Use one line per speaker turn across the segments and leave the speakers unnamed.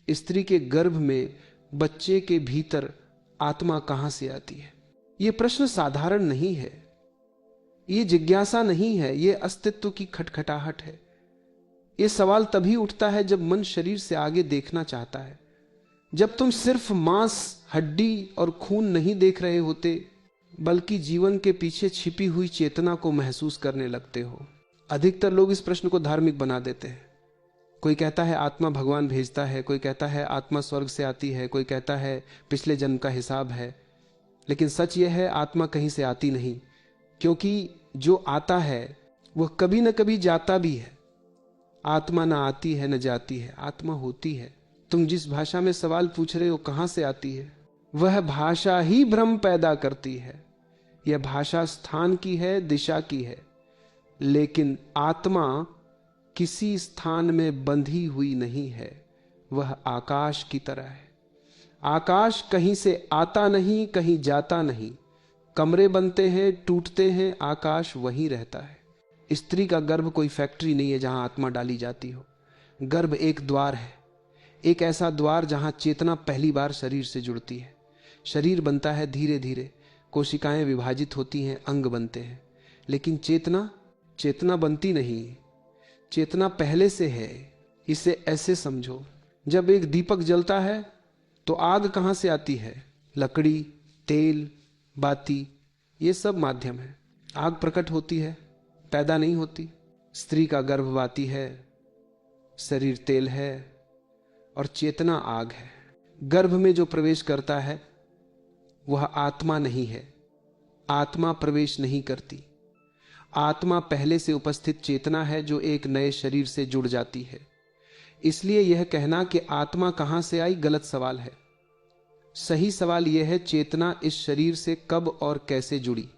स्त्री के गर्भ में बच्चे के भीतर आत्मा कहां से आती है? यह प्रश्न साधारण नहीं है, यह जिज्ञासा नहीं है, यह अस्तित्व की खटखटाहट है। यह सवाल तभी उठता है जब मन शरीर से आगे देखना चाहता है, जब तुम सिर्फ मांस, हड्डी और खून नहीं देख रहे होते, बल्कि जीवन के पीछे छिपी हुई चेतना को महसूस करने लगते हो। अधिकतर लोग इस प्रश्न को धार्मिक बना देते हैं। कोई कहता है आत्मा भगवान भेजता है, कोई कहता है आत्मा स्वर्ग से आती है, कोई कहता है पिछले जन्म का हिसाब है। लेकिन सच यह है, आत्मा कहीं से आती नहीं, क्योंकि जो आता है वह कभी न कभी जाता भी है। आत्मा ना आती है न जाती है, आत्मा होती है। तुम जिस भाषा में सवाल पूछ रहे हो कहां से आती है, वह भाषा ही भ्रम पैदा करती है। यह भाषा स्थान की है, दिशा की है, लेकिन आत्मा किसी स्थान में बंधी हुई नहीं है। वह आकाश की तरह है। आकाश कहीं से आता नहीं, कहीं जाता नहीं। कमरे बनते हैं, टूटते हैं, आकाश वहीं रहता है। स्त्री का गर्भ कोई फैक्ट्री नहीं है जहां आत्मा डाली जाती हो। गर्भ एक द्वार है, एक ऐसा द्वार जहां चेतना पहली बार शरीर से जुड़ती है। शरीर बनता है धीरे धीरे, कोशिकाएं विभाजित होती हैं, अंग बनते हैं, लेकिन चेतना बनती नहीं। चेतना पहले से है। इसे ऐसे समझो, जब एक दीपक जलता है तो आग कहां से आती है? लकड़ी, तेल, बाती, ये सब माध्यम है। आग प्रकट होती है, पैदा नहीं होती। स्त्री का गर्भवाती है, शरीर तेल है और चेतना आग है। गर्भ में जो प्रवेश करता है वह आत्मा नहीं है। आत्मा प्रवेश नहीं करती। आत्मा पहले से उपस्थित चेतना है जो एक नए शरीर से जुड़ जाती है। इसलिए यह कहना कि आत्मा कहां से आई गलत सवाल है। सही सवाल यह है, चेतना इस शरीर से कब और कैसे जुड़ी।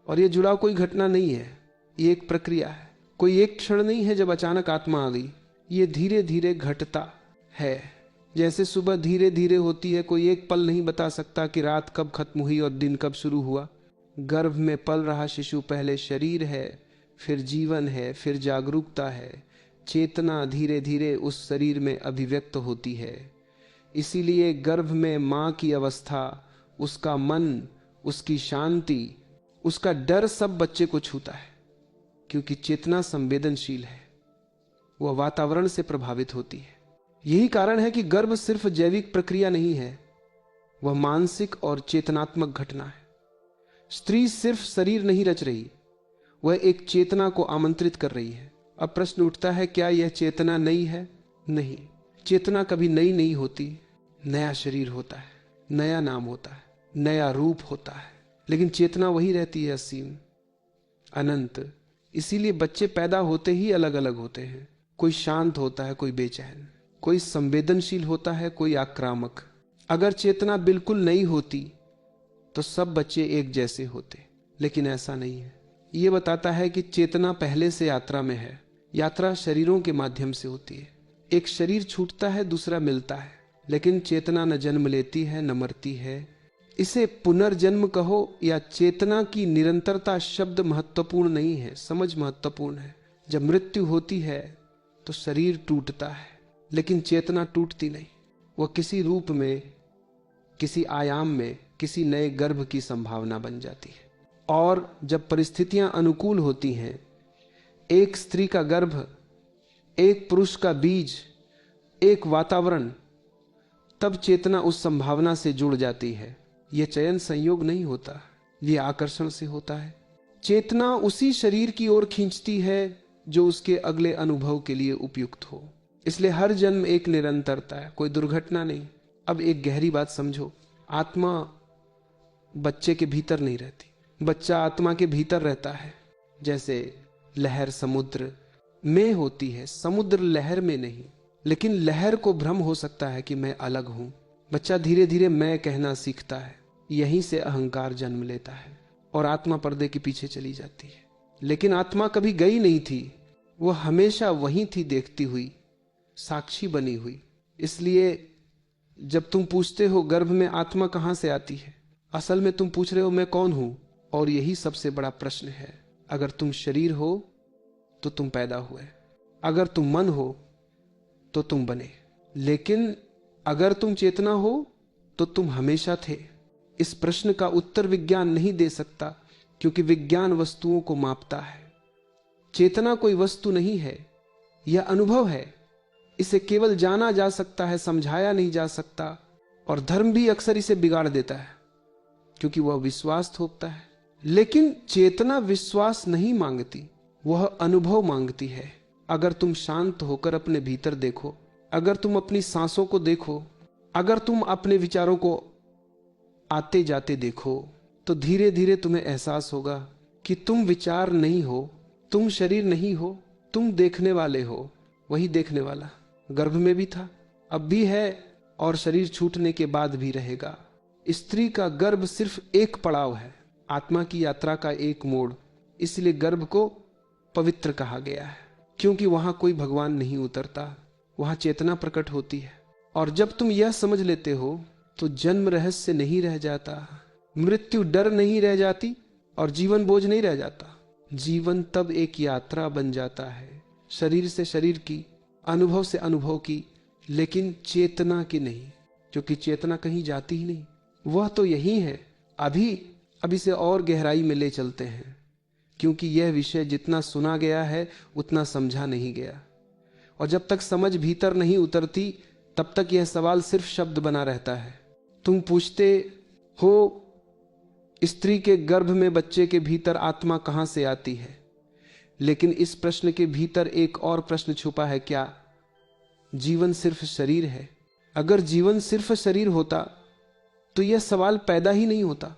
और यह जुड़ाव कोई घटना नहीं है, यह एक प्रक्रिया है। कोई एक क्षण नहीं है जब अचानक आत्मा आ गई। यह धीरे धीरे घटता है, जैसे सुबह धीरे धीरे होती है। कोई एक पल नहीं बता सकता कि रात कब खत्म हुई और दिन कब शुरू हुआ। गर्भ में पल रहा शिशु पहले शरीर है, फिर जीवन है, फिर जागरूकता है। चेतना धीरे धीरे उस शरीर में अभिव्यक्त होती है। इसीलिए गर्भ में मां की अवस्था, उसका मन, उसकी शांति, उसका डर सब बच्चे को छूता है, क्योंकि चेतना संवेदनशील है, वह वातावरण से प्रभावित होती है। यही कारण है कि गर्भ सिर्फ जैविक प्रक्रिया नहीं है, वह मानसिक और चेतनात्मक घटना है। स्त्री सिर्फ शरीर नहीं रच रही, वह एक चेतना को आमंत्रित कर रही है। अब प्रश्न उठता है, क्या यह चेतना नई है? नहीं, चेतना कभी नई नहीं होती। नया शरीर होता है, नया नाम होता है, नया रूप होता है, लेकिन चेतना वही रहती है, असीम, अनंत। इसीलिए बच्चे पैदा होते ही अलग अलग होते हैं। कोई शांत होता है, कोई बेचैन, कोई संवेदनशील होता है, कोई आक्रामक। अगर चेतना बिल्कुल नई होती तो सब बच्चे एक जैसे होते, लेकिन ऐसा नहीं है। यह बताता है कि चेतना पहले से यात्रा में है। यात्रा शरीरों के माध्यम से होती है। एक शरीर छूटता है, दूसरा मिलता है, लेकिन चेतना न जन्म लेती है न मरती है। इसे पुनर्जन्म कहो या चेतना की निरंतरता, शब्द महत्वपूर्ण नहीं है, समझ महत्वपूर्ण है। जब मृत्यु होती है तो शरीर टूटता है, लेकिन चेतना टूटती नहीं। वह किसी रूप में, किसी आयाम में, किसी नए गर्भ की संभावना बन जाती है। और जब परिस्थितियां अनुकूल होती हैं, एक स्त्री का गर्भ, एक पुरुष का बीज, एक वातावरण, तब चेतना उस संभावना से जुड़ जाती है। यह चयन संयोग नहीं होता, यह आकर्षण से होता है। चेतना उसी शरीर की ओर खींचती है जो उसके अगले अनुभव के लिए उपयुक्त हो। इसलिए हर जन्म एक निरंतरता है, कोई दुर्घटना नहीं। अब एक गहरी बात समझो, आत्मा बच्चे के भीतर नहीं रहती, बच्चा आत्मा के भीतर रहता है। जैसे लहर समुद्र में होती है, समुद्र लहर में नहीं। लेकिन लहर को भ्रम हो सकता है कि मैं अलग हूं। बच्चा धीरे धीरे मैं कहना सीखता है, यहीं से अहंकार जन्म लेता है और आत्मा पर्दे के पीछे चली जाती है। लेकिन आत्मा कभी गई नहीं थी, वह हमेशा वहीं थी, देखती हुई, साक्षी बनी हुई। इसलिए जब तुम पूछते हो गर्भ में आत्मा कहां से आती है, असल में तुम पूछ रहे हो मैं कौन हूं। और यही सबसे बड़ा प्रश्न है। अगर तुम शरीर हो तो तुम पैदा हुए, अगर तुम मन हो तो तुम बने। लेकिन अगर तुम चेतना हो तो तुम हमेशा थे। इस प्रश्न का उत्तर विज्ञान नहीं दे सकता, क्योंकि विज्ञान वस्तुओं को मापता है। चेतना कोई वस्तु नहीं है, यह अनुभव है। इसे केवल जाना जा सकता है, समझाया नहीं जा सकता। और धर्म भी अक्सर इसे बिगाड़ देता है, क्योंकि वह विश्वास थोपता है। लेकिन चेतना विश्वास नहीं मांगती, वह अनुभव मांगती है। अगर तुम शांत होकर अपने भीतर देखो, अगर तुम अपनी सांसों को देखो, अगर तुम अपने विचारों को आते जाते देखो, तो धीरे धीरे तुम्हें एहसास होगा कि तुम विचार नहीं हो, तुम शरीर नहीं हो, तुम देखने वाले हो। वही देखने वाला गर्भ में भी था, अब भी है, और शरीर छूटने के बाद भी रहेगा। स्त्री का गर्भ सिर्फ एक पड़ाव है, आत्मा की यात्रा का एक मोड़। इसलिए गर्भ को पवित्र कहा गया है, क्योंकि वहां कोई भगवान नहीं उतरता, वहां चेतना प्रकट होती है। और जब तुम यह समझ लेते हो तो जन्म रहस्य नहीं रह जाता, मृत्यु डर नहीं रह जाती, और जीवन बोझ नहीं रह जाता। जीवन तब एक यात्रा बन जाता है, शरीर से शरीर की, अनुभव से अनुभव की, लेकिन चेतना की नहीं, क्योंकि चेतना कहीं जाती ही नहीं, वह तो यही है। अभी से और गहराई में ले चलते हैं, क्योंकि यह विषय जितना सुना गया है उतना समझा नहीं गया। और जब तक समझ भीतर नहीं उतरती, तब तक यह सवाल सिर्फ शब्द बना रहता है। तुम पूछते हो, स्त्री के गर्भ में बच्चे के भीतर आत्मा कहां से आती है, लेकिन इस प्रश्न के भीतर एक और प्रश्न छुपा है, क्या जीवन सिर्फ शरीर है? अगर जीवन सिर्फ शरीर होता तो यह सवाल पैदा ही नहीं होता।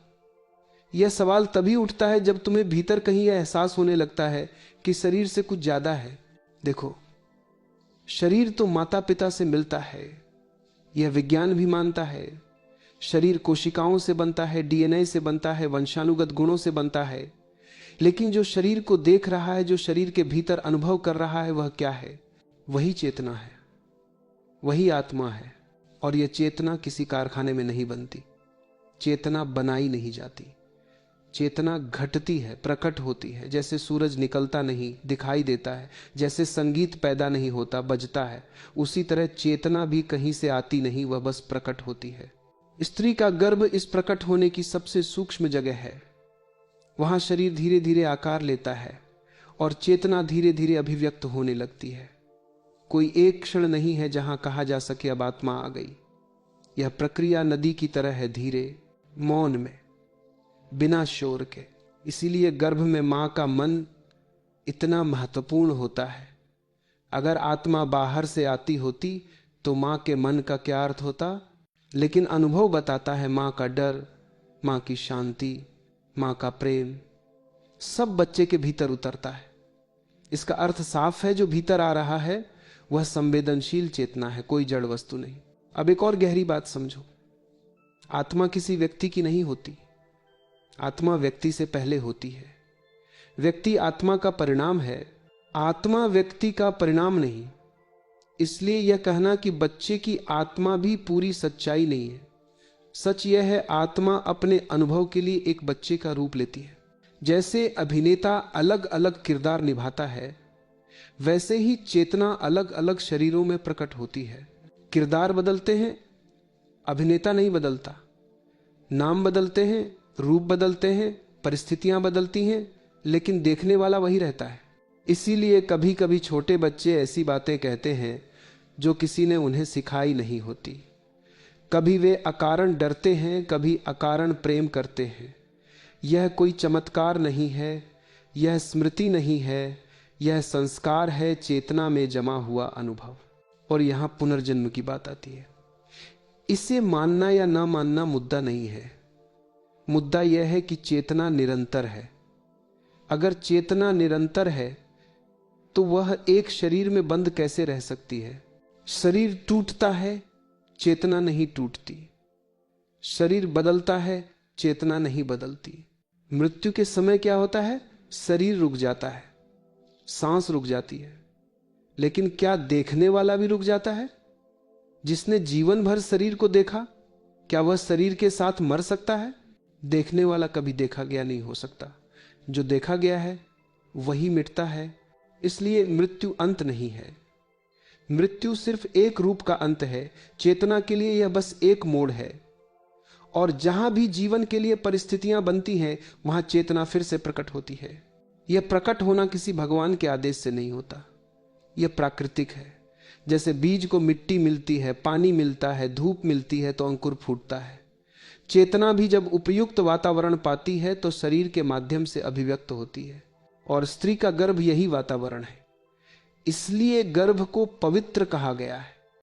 यह सवाल तभी उठता है जब तुम्हें भीतर कहीं यह एहसास होने लगता है कि शरीर से कुछ ज्यादा है। देखो, शरीर तो माता पिता से मिलता है, यह विज्ञान भी मानता है। शरीर कोशिकाओं से बनता है, डीएनए से बनता है, वंशानुगत गुणों से बनता है। लेकिन जो शरीर को देख रहा है, जो शरीर के भीतर अनुभव कर रहा है, वह क्या है? वही चेतना है, वही आत्मा है। और यह चेतना किसी कारखाने में नहीं बनती, चेतना बनाई नहीं जाती। चेतना घटती है, प्रकट होती है। जैसे सूरज निकलता नहीं, दिखाई देता है, जैसे संगीत पैदा नहीं होता, बजता है, उसी तरह चेतना भी कहीं से आती नहीं, वह बस प्रकट होती है। स्त्री का गर्भ इस प्रकट होने की सबसे सूक्ष्म जगह है। वहां शरीर धीरे धीरे आकार लेता है और चेतना धीरे धीरे अभिव्यक्त होने लगती है। कोई एक क्षण नहीं है जहां कहा जा सके अब आत्मा आ गई। यह प्रक्रिया नदी की तरह है, धीरे, मौन में, बिना शोर के। इसीलिए गर्भ में मां का मन इतना महत्वपूर्ण होता है। अगर आत्मा बाहर से आती होती तो मां के मन का क्या अर्थ होता? लेकिन अनुभव बताता है मां का डर, मां की शांति, मां का प्रेम, सब बच्चे के भीतर उतरता है। इसका अर्थ साफ है, जो भीतर आ रहा है वह संवेदनशील चेतना है, कोई जड़ वस्तु नहीं। अब एक और गहरी बात समझो, आत्मा किसी व्यक्ति की नहीं होती, आत्मा व्यक्ति से पहले होती है। व्यक्ति आत्मा का परिणाम है, आत्मा व्यक्ति का परिणाम नहीं। इसलिए यह कहना कि बच्चे की आत्मा भी पूरी सच्चाई नहीं है। सच यह है, आत्मा अपने अनुभव के लिए एक बच्चे का रूप लेती है। जैसे अभिनेता अलग अलग किरदार निभाता है, वैसे ही चेतना अलग अलग शरीरों में प्रकट होती है। किरदार बदलते हैं, अभिनेता नहीं बदलता। नाम बदलते हैं, रूप बदलते हैं, परिस्थितियां बदलती हैं, लेकिन देखने वाला वही रहता है। इसीलिए कभी कभी छोटे बच्चे ऐसी बातें कहते हैं जो किसी ने उन्हें सिखाई नहीं होती। कभी वे अकारण डरते हैं, कभी अकारण प्रेम करते हैं। यह कोई चमत्कार नहीं है, यह स्मृति नहीं है, यह संस्कार है, चेतना में जमा हुआ अनुभव। और यहां पुनर्जन्म की बात आती है। इसे मानना या ना मानना मुद्दा नहीं है। मुद्दा यह है कि चेतना निरंतर है। अगर चेतना निरंतर है तो वह एक शरीर में बंद कैसे रह सकती है? शरीर टूटता है, चेतना नहीं टूटती। शरीर बदलता है, चेतना नहीं बदलती। मृत्यु के समय क्या होता है? शरीर रुक जाता है, सांस रुक जाती है, लेकिन क्या देखने वाला भी रुक जाता है? जिसने जीवन भर शरीर को देखा, क्या वह शरीर के साथ मर सकता है? देखने वाला कभी देखा गया नहीं हो सकता। जो देखा गया है वही मिटता है। इसलिए मृत्यु अंत नहीं है। मृत्यु सिर्फ एक रूप का अंत है, चेतना के लिए यह बस एक मोड़ है। और जहां भी जीवन के लिए परिस्थितियां बनती हैं, वहां चेतना फिर से प्रकट होती है। यह प्रकट होना किसी भगवान के आदेश से नहीं होता, यह प्राकृतिक है। जैसे बीज को मिट्टी मिलती है, पानी मिलता है, धूप मिलती है तो अंकुर फूटता है। चेतना भी जब उपयुक्त वातावरण पाती है तो शरीर के माध्यम से अभिव्यक्त होती है, और स्त्री का गर्भ यही वातावरण है। इसलिए गर्भ को पवित्र कहा गया है।